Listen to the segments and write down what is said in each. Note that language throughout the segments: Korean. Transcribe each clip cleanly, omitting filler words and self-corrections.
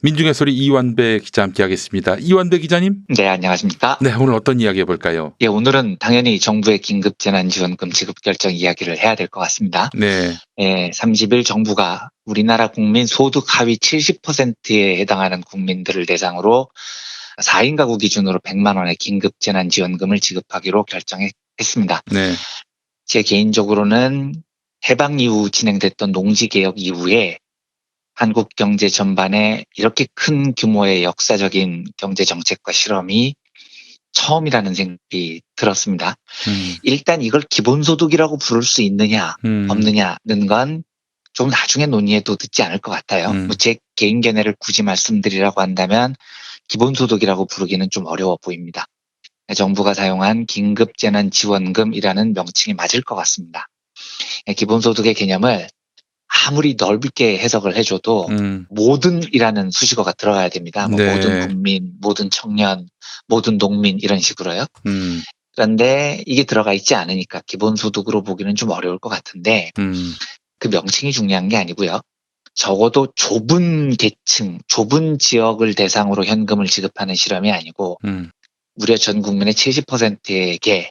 민중의 소리 이완배 기자 함께하겠습니다. 이완배 기자님. 네, 안녕하십니까? 네, 오늘 어떤 이야기 해볼까요? 예, 오늘은 당연히 정부의 긴급재난지원금 지급 결정 이야기를 해야 될 것 같습니다. 네. 예, 30일 정부가 우리나라 국민 소득 하위 70%에 해당하는 국민들을 대상으로 4인 가구 기준으로 100만 원의 긴급재난지원금을 지급하기로 결정했습니다. 네. 제 개인적으로는 해방 이후 진행됐던 농지개혁 이후에 한국 경제 전반에 이렇게 큰 규모의 역사적인 경제 정책과 실험이 처음이라는 생각이 들었습니다. 일단 이걸 기본소득이라고 부를 수 있느냐 없느냐는 건 좀 나중에 논의해도 늦지 않을 것 같아요. 제 개인 견해를 굳이 말씀드리라고 한다면 기본소득이라고 부르기는 좀 어려워 보입니다. 정부가 사용한 긴급재난지원금이라는 명칭이 맞을 것 같습니다. 기본소득의 개념을 아무리 넓게 해석을 해줘도 모든이라는 수식어가 들어가야 됩니다. 네. 모든 국민, 모든 청년, 모든 농민 이런 식으로요. 그런데 이게 들어가 있지 않으니까 기본소득으로 보기는 좀 어려울 것 같은데 그 명칭이 중요한 게 아니고요. 적어도 좁은 계층, 좁은 지역을 대상으로 현금을 지급하는 실험이 아니고 무려 전 국민의 70%에게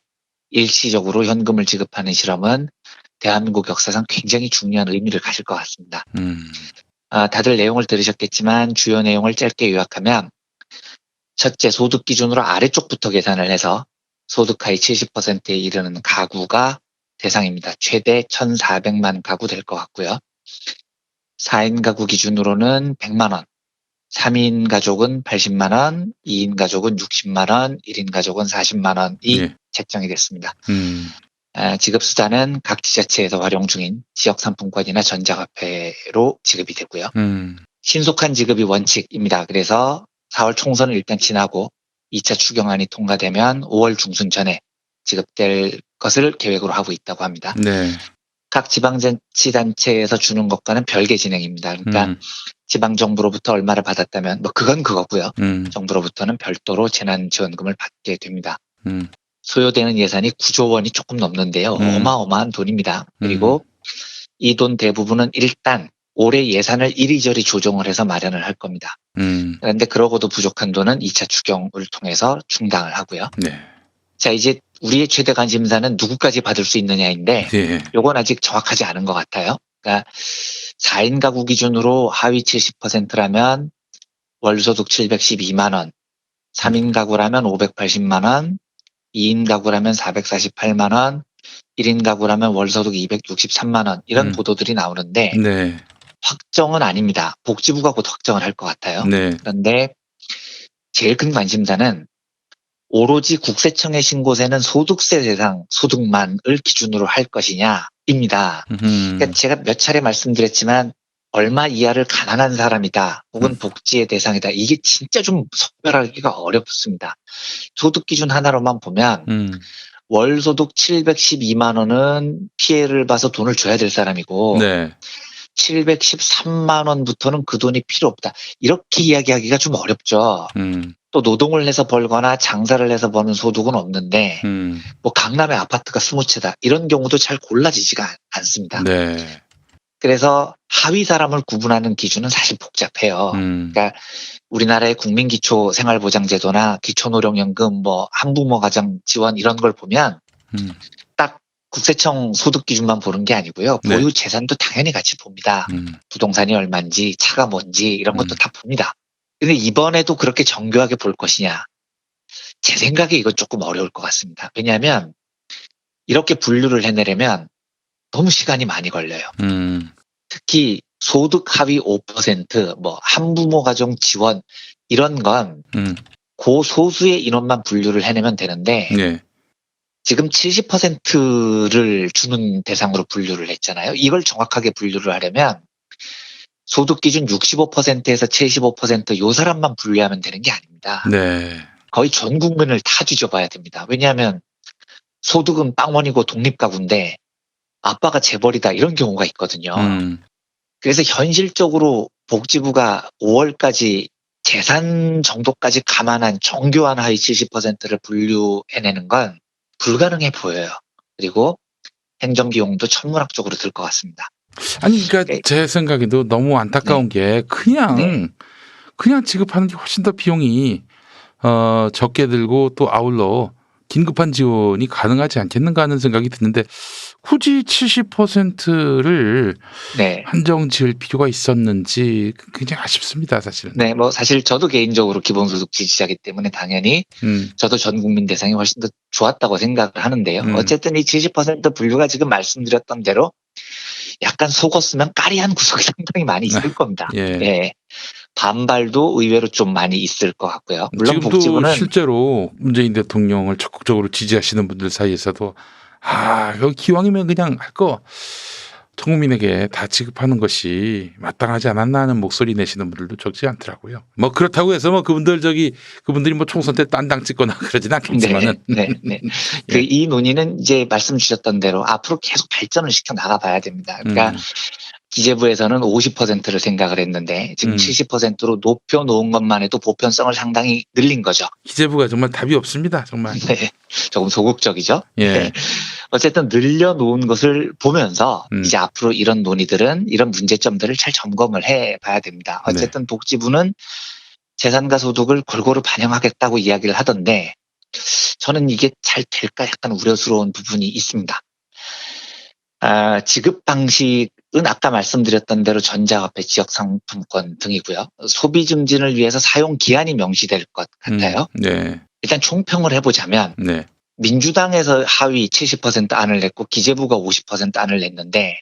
일시적으로 현금을 지급하는 실험은 대한민국 역사상 굉장히 중요한 의미를 가질 것 같습니다. 다들 내용을 들으셨겠지만 주요 내용을 짧게 요약하면 첫째, 소득 기준으로 아래쪽부터 계산을 해서 소득 하위 70%에 이르는 가구가 대상입니다. 최대 1,400만 가구 될 것 같고요. 4인 가구 기준으로는 100만 원, 3인 가족은 80만 원, 2인 가족은 60만 원, 1인 가족은 40만 원이 예. 책정이 됐습니다. 지급 수단은 각 지자체에서 활용 중인 지역 상품권이나 전자화폐로 지급이 되고요. 신속한 지급이 원칙입니다. 그래서 4월 총선을 일단 지나고 2차 추경안이 통과되면 5월 중순 전에 지급될 것을 계획으로 하고 있다고 합니다. 네. 각 지방자치단체에서 주는 것과는 별개 진행입니다. 그러니까 지방정부로부터 얼마를 받았다면 그건 그거고요. 정부로부터는 별도로 재난지원금을 받게 됩니다. 소요되는 예산이 9조 원이 조금 넘는데요. 어마어마한 돈입니다. 그리고 이 돈 대부분은 일단 올해 예산을 이리저리 조정을 해서 마련을 할 겁니다. 그런데 그러고도 부족한 돈은 2차 추경을 통해서 충당을 하고요. 네. 자, 이제 우리의 최대 관심사는 누구까지 받을 수 있느냐인데 예. 요건 아직 정확하지 않은 것 같아요. 그러니까 4인 가구 기준으로 하위 70%라면 월소득 712만 원, 3인 가구라면 580만 원, 2인 가구라면 448만 원, 1인 가구라면 월소득 263만 원 이런 보도들이 나오는데 네. 확정은 아닙니다. 복지부가 곧 확정을 할 것 같아요. 네. 그런데 제일 큰 관심사는 오로지 국세청의 신고세는 소득세 대상 소득만을 기준으로 할 것이냐입니다. 그러니까 제가 몇 차례 말씀드렸지만 얼마 이하를 가난한 사람이다 혹은 복지의 대상이다. 이게 진짜 좀 석별하기가 어렵습니다. 소득 기준 하나로만 보면 월소득 712만 원은 피해를 봐서 돈을 줘야 될 사람이고 네. 713만 원부터는 그 돈이 필요 없다. 이렇게 이야기하기가 좀 어렵죠. 또 노동을 해서 벌거나 장사를 해서 버는 소득은 없는데 강남에 아파트가 20채다. 이런 경우도 잘 골라지지가 않습니다. 네. 그래서 하위 사람을 구분하는 기준은 사실 복잡해요. 그러니까 우리나라의 국민기초생활보장제도나 기초노령연금, 한부모 가정 지원 이런 걸 보면 딱 국세청 소득 기준만 보는 게 아니고요. 네. 보유 재산도 당연히 같이 봅니다. 부동산이 얼마인지, 차가 뭔지 이런 것도 다 봅니다. 근데 이번에도 그렇게 정교하게 볼 것이냐? 제 생각에 이건 조금 어려울 것 같습니다. 왜냐하면 이렇게 분류를 해내려면 너무 시간이 많이 걸려요. 특히 소득 하위 5%, 한부모 가정 지원 이런 건 고소수의 인원만 분류를 해내면 되는데 네. 지금 70%를 주는 대상으로 분류를 했잖아요. 이걸 정확하게 분류를 하려면 소득 기준 65%에서 75%요 사람만 분류하면 되는 게 아닙니다. 네. 거의 전 국민을 다 뒤져봐야 됩니다. 왜냐하면 소득은 빵원이고 독립가구인데 아빠가 재벌이다 이런 경우가 있거든요. 그래서 현실적으로 복지부가 5월까지 재산 정도까지 감안한 정교한 하위 70%를 분류해내는 건 불가능해 보여요. 그리고 행정비용도 천문학적으로 들 것 같습니다. 아니, 그러니까 제 생각에도 너무 안타까운 게 그냥 네. 그냥 지급하는 게 훨씬 더 비용이 적게 들고 또 아울러 긴급한 지원이 가능하지 않겠는가 하는 생각이 드는데 굳이 70%를 네. 한정 지을 필요가 있었는지 굉장히 아쉽습니다, 사실은. 네, 뭐 사실 저도 개인적으로 기본소득 지지자이기 때문에 당연히 저도 전 국민 대상이 훨씬 더 좋았다고 생각을 하는데요. 어쨌든 이 70% 분류가 지금 말씀드렸던 대로 약간 속었으면 까리한 구석이 상당히 많이 있을 겁니다. 예. 예. 반발도 의외로 좀 많이 있을 것 같고요. 물론 지금도 복지부는 실제로 문재인 대통령을 적극적으로 지지하시는 분들 사이에서도 이거 기왕이면 그냥 할 거 전 국민에게 다 지급하는 것이 마땅하지 않았나 하는 목소리 내시는 분들도 적지 않더라고요. 뭐 그렇다고 해서 뭐 그분들이 뭐 총선 때 딴당 찍거나 그러진 않겠지만은. 네. 그 이 논의는 이제 말씀 주셨던 대로 앞으로 계속 발전을 시켜 나가 봐야 됩니다. 그러니까 기재부에서는 50%를 생각을 했는데 지금 70%로 높여 놓은 것만 해도 보편성을 상당히 늘린 거죠. 기재부가 정말 답이 없습니다. 정말. 네. 조금 소극적이죠. 예. 네. 어쨌든 늘려놓은 것을 보면서 이제 앞으로 이런 논의들은 이런 문제점들을 잘 점검을 해봐야 됩니다. 어쨌든 복지부는 재산과 소득을 골고루 반영하겠다고 이야기를 하던데 저는 이게 잘 될까 약간 우려스러운 부분이 있습니다. 지급 방식은 아까 말씀드렸던 대로 전자화폐, 지역상품권 등이고요. 소비 증진을 위해서 사용 기한이 명시될 것 같아요. 네. 일단 총평을 해보자면 네. 민주당에서 하위 70% 안을 냈고 기재부가 50% 안을 냈는데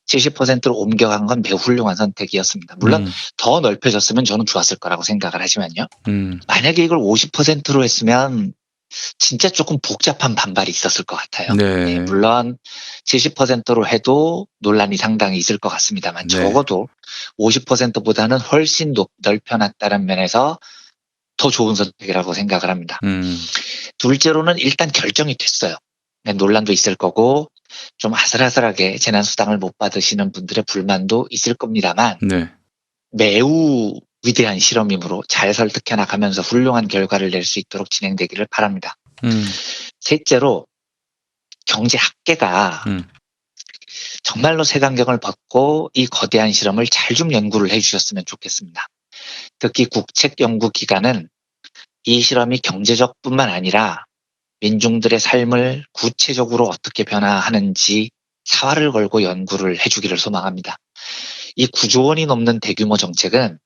70%로 옮겨간 건 매우 훌륭한 선택이었습니다. 물론 더 넓혀졌으면 저는 좋았을 거라고 생각을 하지만요. 만약에 이걸 50%로 했으면 진짜 조금 복잡한 반발이 있었을 것 같아요. 네. 물론 70%로 해도 논란이 상당히 있을 것 같습니다만 적어도 50%보다는 훨씬 넓혀놨다는 면에서 더 좋은 선택이라고 생각을 합니다. 둘째로는 일단 결정이 됐어요. 논란도 있을 거고 좀 아슬아슬하게 재난수당을 못 받으시는 분들의 불만도 있을 겁니다만 매우 위대한 실험이므로 잘 설득해 나가면서 훌륭한 결과를 낼 수 있도록 진행되기를 바랍니다. 셋째로 경제학계가 정말로 색안경을 벗고 이 거대한 실험을 잘 좀 연구를 해주셨으면 좋겠습니다. 특히 국책연구기관은 이 실험이 경제적뿐만 아니라 민중들의 삶을 구체적으로 어떻게 변화하는지 사활을 걸고 연구를 해주기를 소망합니다. 이 9조 원이 넘는 대규모 정책은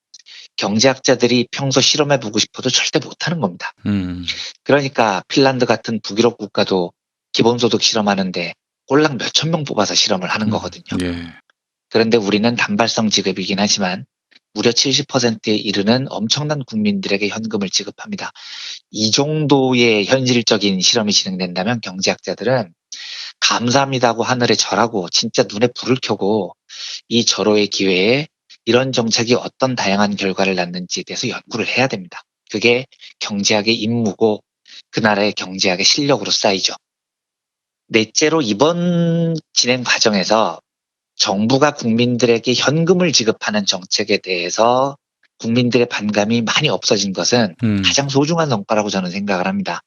경제학자들이 평소 실험해보고 싶어도 절대 못하는 겁니다. 그러니까 핀란드 같은 북유럽 국가도 기본소득 실험하는데 꼴랑 몇천 명 뽑아서 실험을 하는 거거든요. 그런데 우리는 단발성 지급이긴 하지만 무려 70%에 이르는 엄청난 국민들에게 현금을 지급합니다. 이 정도의 현실적인 실험이 진행된다면 경제학자들은 감사합니다고 하늘에 절하고 진짜 눈에 불을 켜고 이 절호의 기회에 이런 정책이 어떤 다양한 결과를 낳는지에 대해서 연구를 해야 됩니다. 그게 경제학의 임무고 그 나라의 경제학의 실력으로 쌓이죠. 넷째로 이번 진행 과정에서 정부가 국민들에게 현금을 지급하는 정책에 대해서 국민들의 반감이 많이 없어진 것은 가장 소중한 성과라고 저는 생각을 합니다.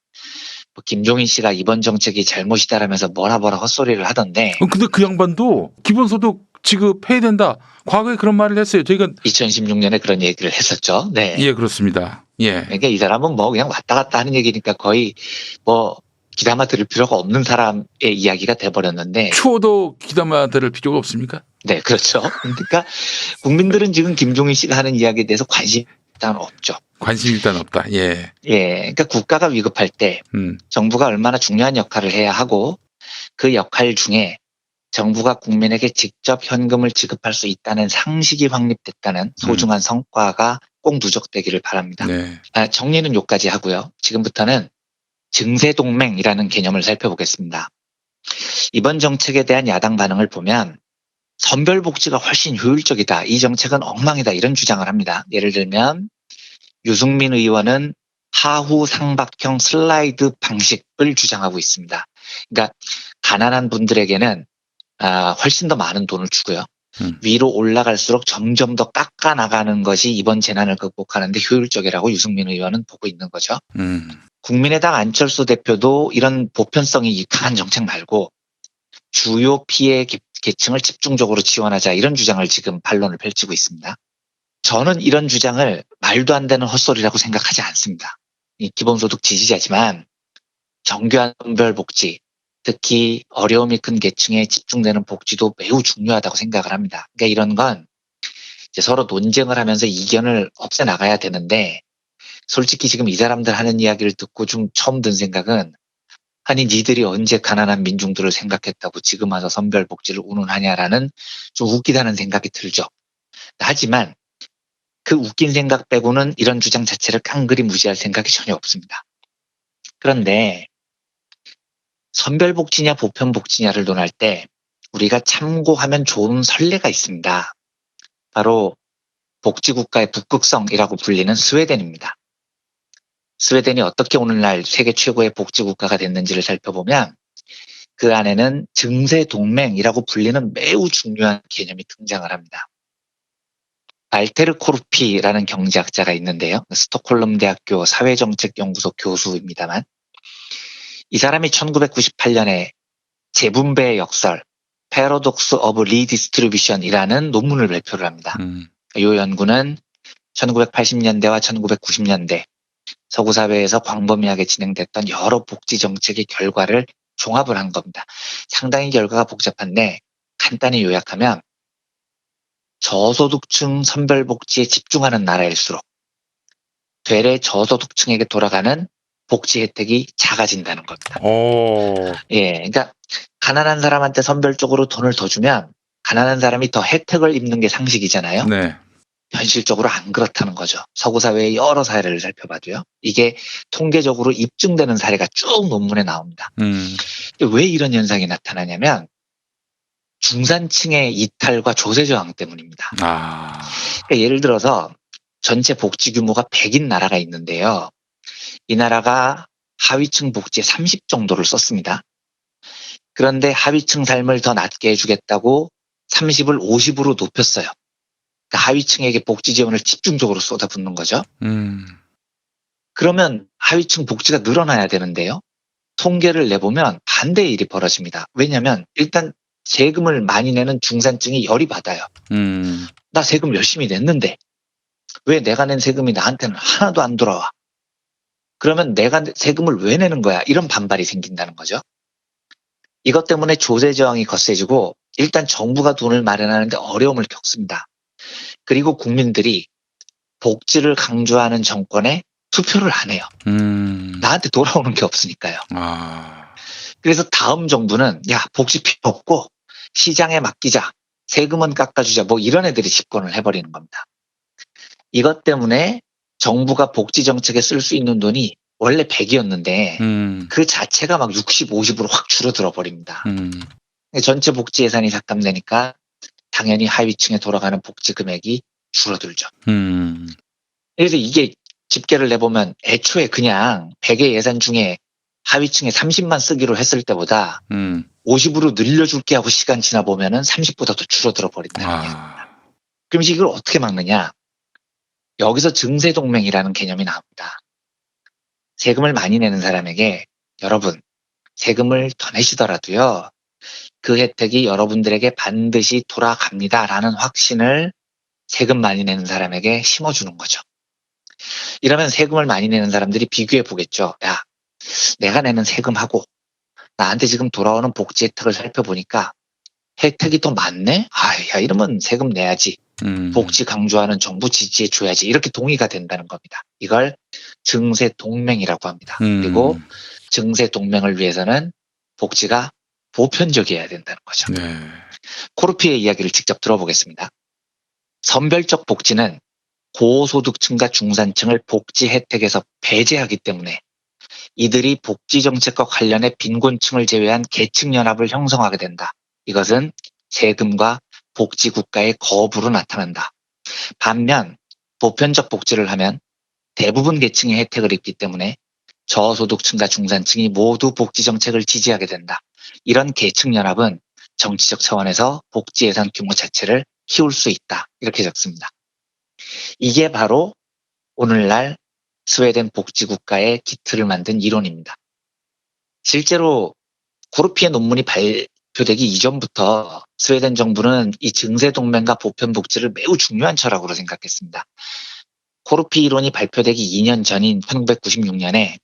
김종인 씨가 이번 정책이 잘못이다라면서 뭐라 헛소리를 하던데 근데 그 양반도 기본소득 지급해야 된다. 과거에 그런 말을 했어요. 저희가 2016년에 그런 얘기를 했었죠. 네. 예, 그렇습니다. 예. 그러니까 이 사람은 뭐 그냥 왔다 갔다 하는 얘기니까 거의 뭐 귀담아 들을 필요가 없는 사람의 이야기가 돼버렸는데 추호도 귀담아 들을 필요가 없습니까? 네, 그렇죠. 그러니까 국민들은 지금 김종인 씨가 하는 이야기에 대해서 관심이 일단 없죠. 관심이 일단 없다. 예. 그러니까 국가가 위급할 때 정부가 얼마나 중요한 역할을 해야 하고 그 역할 중에 정부가 국민에게 직접 현금을 지급할 수 있다는 상식이 확립됐다는 소중한 성과가 꼭 누적되기를 바랍니다. 네. 정리는 여기까지 하고요. 지금부터는 증세동맹이라는 개념을 살펴보겠습니다. 이번 정책에 대한 야당 반응을 보면 선별복지가 훨씬 효율적이다. 이 정책은 엉망이다. 이런 주장을 합니다. 예를 들면 유승민 의원은 하후 상박형 슬라이드 방식을 주장하고 있습니다. 그러니까 가난한 분들에게는 훨씬 더 많은 돈을 주고요. 위로 올라갈수록 점점 더 깎아 나가는 것이 이번 재난을 극복하는 데 효율적이라고 유승민 의원은 보고 있는 거죠. 국민의당 안철수 대표도 이런 보편성이 강한 정책 말고 주요 피해 계층을 집중적으로 지원하자 이런 주장을 지금 반론을 펼치고 있습니다. 저는 이런 주장을 말도 안 되는 헛소리라고 생각하지 않습니다. 이 기본소득 지지자지만 정교한 선별복지, 특히 어려움이 큰 계층에 집중되는 복지도 매우 중요하다고 생각을 합니다. 그러니까 이런 건 이제 서로 논쟁을 하면서 이견을 없애나가야 되는데, 솔직히 지금 이 사람들 하는 이야기를 듣고 좀 처음 든 생각은, 아니 니들이 언제 가난한 민중들을 생각했다고 지금 와서 선별복지를 운운하냐라는 좀 웃기다는 생각이 들죠. 하지만 그 웃긴 생각 빼고는 이런 주장 자체를 깡그리 무시할 생각이 전혀 없습니다. 그런데 선별복지냐 보편복지냐를 논할 때 우리가 참고하면 좋은 선례가 있습니다. 바로 복지국가의 북극성이라고 불리는 스웨덴입니다. 스웨덴이 어떻게 오늘날 세계 최고의 복지국가가 됐는지를 살펴보면 그 안에는 증세동맹이라고 불리는 매우 중요한 개념이 등장을 합니다. 발테르 코르피라는 경제학자가 있는데요. 스톡홀름 대학교 사회정책연구소 교수입니다만, 이 사람이 1998년에 재분배의 역설, Paradox of Redistribution이라는 논문을 발표를 합니다. 이 연구는 1980년대와 1990년대 서구 사회에서 광범위하게 진행됐던 여러 복지 정책의 결과를 종합을 한 겁니다. 상당히 결과가 복잡한데 간단히 요약하면 저소득층 선별복지에 집중하는 나라일수록 되레 저소득층에게 돌아가는 복지 혜택이 작아진다는 겁니다. 예, 그러니까 가난한 사람한테 선별적으로 돈을 더 주면 가난한 사람이 더 혜택을 입는 게 상식이잖아요. 네. 현실적으로 안 그렇다는 거죠. 서구 사회의 여러 사례를 살펴봐도요. 이게 통계적으로 입증되는 사례가 쭉 논문에 나옵니다. 왜 이런 현상이 나타나냐면 중산층의 이탈과 조세 저항 때문입니다. 그러니까 예를 들어서 전체 복지 규모가 100인 나라가 있는데요. 이 나라가 하위층 복지에 30 정도를 썼습니다. 그런데 하위층 삶을 더 낫게 해주겠다고 30을 50으로 높였어요. 그러니까 하위층에게 복지 지원을 집중적으로 쏟아붓는 거죠. 그러면 하위층 복지가 늘어나야 되는데요. 통계를 내보면 반대의 일이 벌어집니다. 왜냐하면 일단 세금을 많이 내는 중산층이 열이 받아요. 나 세금 열심히 냈는데 왜 내가 낸 세금이 나한테는 하나도 안 돌아와? 그러면 내가 세금을 왜 내는 거야? 이런 반발이 생긴다는 거죠. 이것 때문에 조세 저항이 거세지고 일단 정부가 돈을 마련하는데 어려움을 겪습니다. 그리고 국민들이 복지를 강조하는 정권에 투표를 안 해요. 나한테 돌아오는 게 없으니까요. 그래서 다음 정부는 야 복지 필요 없고 시장에 맡기자, 세금은 깎아주자, 뭐 이런 애들이 집권을 해버리는 겁니다. 이것 때문에 정부가 복지 정책에 쓸 수 있는 돈이 원래 100이었는데 그 자체가 막 60, 50으로 확 줄어들어 버립니다. 전체 복지 예산이 삭감되니까 당연히 하위층에 돌아가는 복지 금액이 줄어들죠. 그래서 이게 집계를 내보면 애초에 그냥 100의 예산 중에 하위층에 30만 쓰기로 했을 때보다 50으로 늘려줄게 하고 시간 지나 보면은 30보다 더 줄어들어 버린다는 얘기입니다. 그럼 이걸 어떻게 막느냐? 여기서 증세동맹이라는 개념이 나옵니다. 세금을 많이 내는 사람에게 여러분 세금을 더 내시더라도요. 그 혜택이 여러분들에게 반드시 돌아갑니다라는 확신을 세금 많이 내는 사람에게 심어주는 거죠. 이러면 세금을 많이 내는 사람들이 비교해 보겠죠. 야, 내가 내는 세금하고 나한테 지금 돌아오는 복지 혜택을 살펴보니까 혜택이 더 많네? 야, 이러면 세금 내야지. 복지 강조하는 정부 지지해 줘야지. 이렇게 동의가 된다는 겁니다. 이걸 증세 동맹이라고 합니다. 그리고 증세 동맹을 위해서는 복지가 보편적이어야 된다는 거죠. 네. 코르피의 이야기를 직접 들어보겠습니다. 선별적 복지는 고소득층과 중산층을 복지 혜택에서 배제하기 때문에 이들이 복지 정책과 관련해 빈곤층을 제외한 계층 연합을 형성하게 된다. 이것은 세금과 복지 국가의 거부로 나타난다. 반면 보편적 복지를 하면 대부분 계층의 혜택을 입기 때문에 저소득층과 중산층이 모두 복지 정책을 지지하게 된다. 이런 계층 연합은 정치적 차원에서 복지 예산 규모 자체를 키울 수 있다. 이렇게 적습니다. 이게 바로 오늘날 스웨덴 복지국가의 기틀을 만든 이론입니다. 실제로 코르피의 논문이 발표되기 이전부터 스웨덴 정부는 이 증세동맹과 보편복지를 매우 중요한 철학으로 생각했습니다. 코르피 이론이 발표되기 2년 전인 1996년에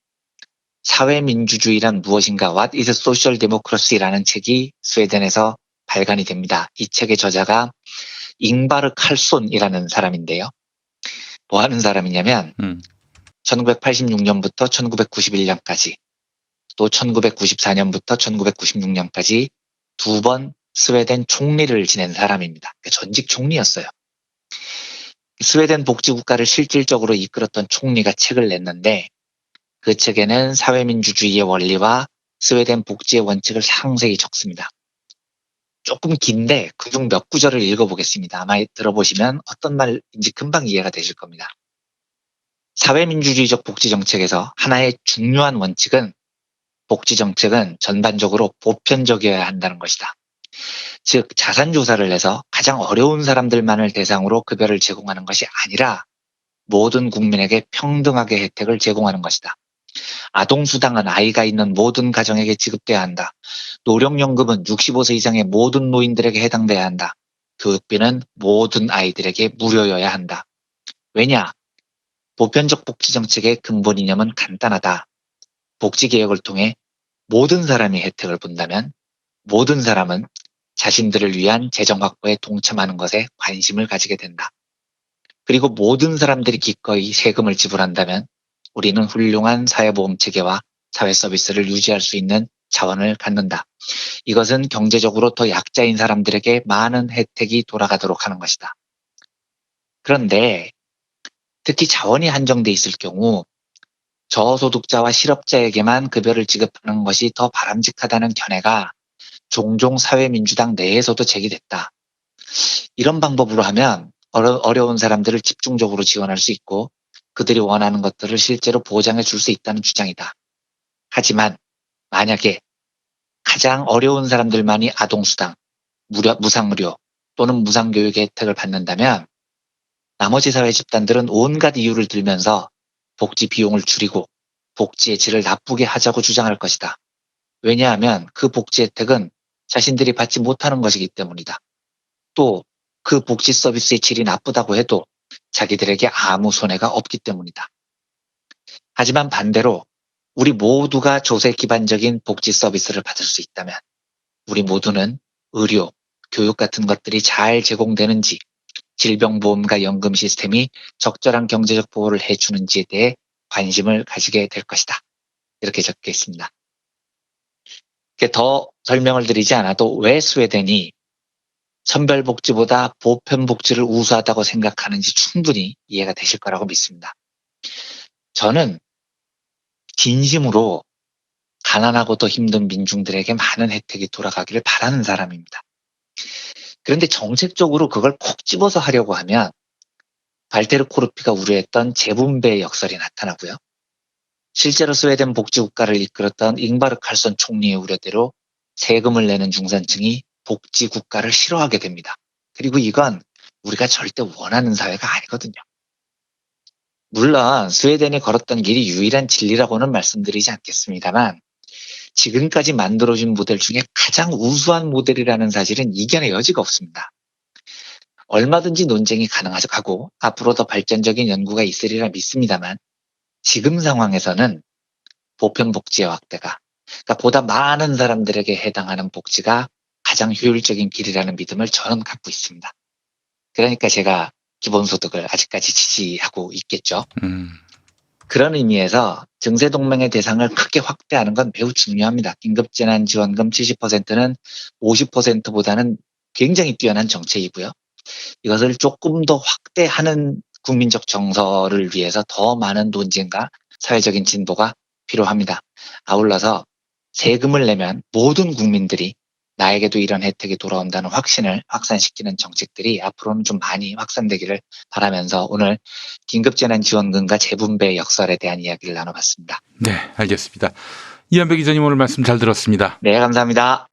사회민주주의란 무엇인가 What is Social Democracy라는 책이 스웨덴에서 발간이 됩니다. 이 책의 저자가 잉바르 칼손이라는 사람인데요. 뭐 하는 사람이냐면 1986년부터 1991년까지 또 1994년부터 1996년까지 두 번 스웨덴 총리를 지낸 사람입니다. 전직 총리였어요. 스웨덴 복지국가를 실질적으로 이끌었던 총리가 책을 냈는데 그 책에는 사회민주주의의 원리와 스웨덴 복지의 원칙을 상세히 적습니다. 조금 긴데 그중 몇 구절을 읽어보겠습니다. 아마 들어보시면 어떤 말인지 금방 이해가 되실 겁니다. 사회민주주의적 복지정책에서 하나의 중요한 원칙은 복지정책은 전반적으로 보편적이어야 한다는 것이다. 즉 자산조사를 해서 가장 어려운 사람들만을 대상으로 급여를 제공하는 것이 아니라 모든 국민에게 평등하게 혜택을 제공하는 것이다. 아동수당은 아이가 있는 모든 가정에게 지급돼야 한다. 노령연금은 65세 이상의 모든 노인들에게 해당돼야 한다. 교육비는 모든 아이들에게 무료여야 한다. 왜냐? 보편적 복지정책의 근본 이념은 간단하다. 복지개혁을 통해 모든 사람이 혜택을 본다면 모든 사람은 자신들을 위한 재정 확보에 동참하는 것에 관심을 가지게 된다. 그리고 모든 사람들이 기꺼이 세금을 지불한다면 우리는 훌륭한 사회보험 체계와 사회 서비스를 유지할 수 있는 자원을 갖는다. 이것은 경제적으로 더 약자인 사람들에게 많은 혜택이 돌아가도록 하는 것이다. 그런데 특히 자원이 한정돼 있을 경우 저소득자와 실업자에게만 급여를 지급하는 것이 더 바람직하다는 견해가 종종 사회민주당 내에서도 제기됐다. 이런 방법으로 하면 어려운 사람들을 집중적으로 지원할 수 있고 그들이 원하는 것들을 실제로 보장해 줄 수 있다는 주장이다. 하지만 만약에 가장 어려운 사람들만이 아동수당, 무상의료 또는 무상교육의 혜택을 받는다면 나머지 사회 집단들은 온갖 이유를 들면서 복지 비용을 줄이고 복지의 질을 나쁘게 하자고 주장할 것이다. 왜냐하면 그 복지 혜택은 자신들이 받지 못하는 것이기 때문이다. 또 그 복지 서비스의 질이 나쁘다고 해도 자기들에게 아무 손해가 없기 때문이다. 하지만 반대로 우리 모두가 조세 기반적인 복지 서비스를 받을 수 있다면 우리 모두는 의료, 교육 같은 것들이 잘 제공되는지 질병보험과 연금 시스템이 적절한 경제적 보호를 해주는지에 대해 관심을 가지게 될 것이다. 이렇게 적혀 있습니다. 더 설명을 드리지 않아도 왜 스웨덴이 선별복지보다 보편복지를 우수하다고 생각하는지 충분히 이해가 되실 거라고 믿습니다. 저는 진심으로 가난하고 더 힘든 민중들에게 많은 혜택이 돌아가기를 바라는 사람입니다. 그런데 정책적으로 그걸 콕 집어서 하려고 하면 발테르 코르피가 우려했던 재분배의 역설이 나타나고요. 실제로 스웨덴 복지국가를 이끌었던 잉바르 칼손 총리의 우려대로 세금을 내는 중산층이 복지국가를 싫어하게 됩니다. 그리고 이건 우리가 절대 원하는 사회가 아니거든요. 물론 스웨덴이 걸었던 길이 유일한 진리라고는 말씀드리지 않겠습니다만 지금까지 만들어진 모델 중에 가장 우수한 모델이라는 사실은 이견의 여지가 없습니다. 얼마든지 논쟁이 가능하고 앞으로 더 발전적인 연구가 있으리라 믿습니다만 지금 상황에서는 보편복지의 확대가 그러니까 보다 많은 사람들에게 해당하는 복지가 가장 효율적인 길이라는 믿음을 저는 갖고 있습니다. 그러니까 제가 기본소득을 아직까지 지지하고 있겠죠. 그런 의미에서 증세동맹의 대상을 크게 확대하는 건 매우 중요합니다. 긴급재난지원금 70%는 50%보다는 굉장히 뛰어난 정책이고요. 이것을 조금 더 확대하는 국민적 정서를 위해서 더 많은 논쟁과 사회적인 진보가 필요합니다. 아울러서 세금을 내면 모든 국민들이 나에게도 이런 혜택이 돌아온다는 확신을 확산시키는 정책들이 앞으로는 좀 많이 확산되기를 바라면서 오늘 긴급재난지원금과 재분배의 역설에 대한 이야기를 나눠봤습니다. 네, 알겠습니다. 이한배 기자님 오늘 말씀 잘 들었습니다. 네, 감사합니다.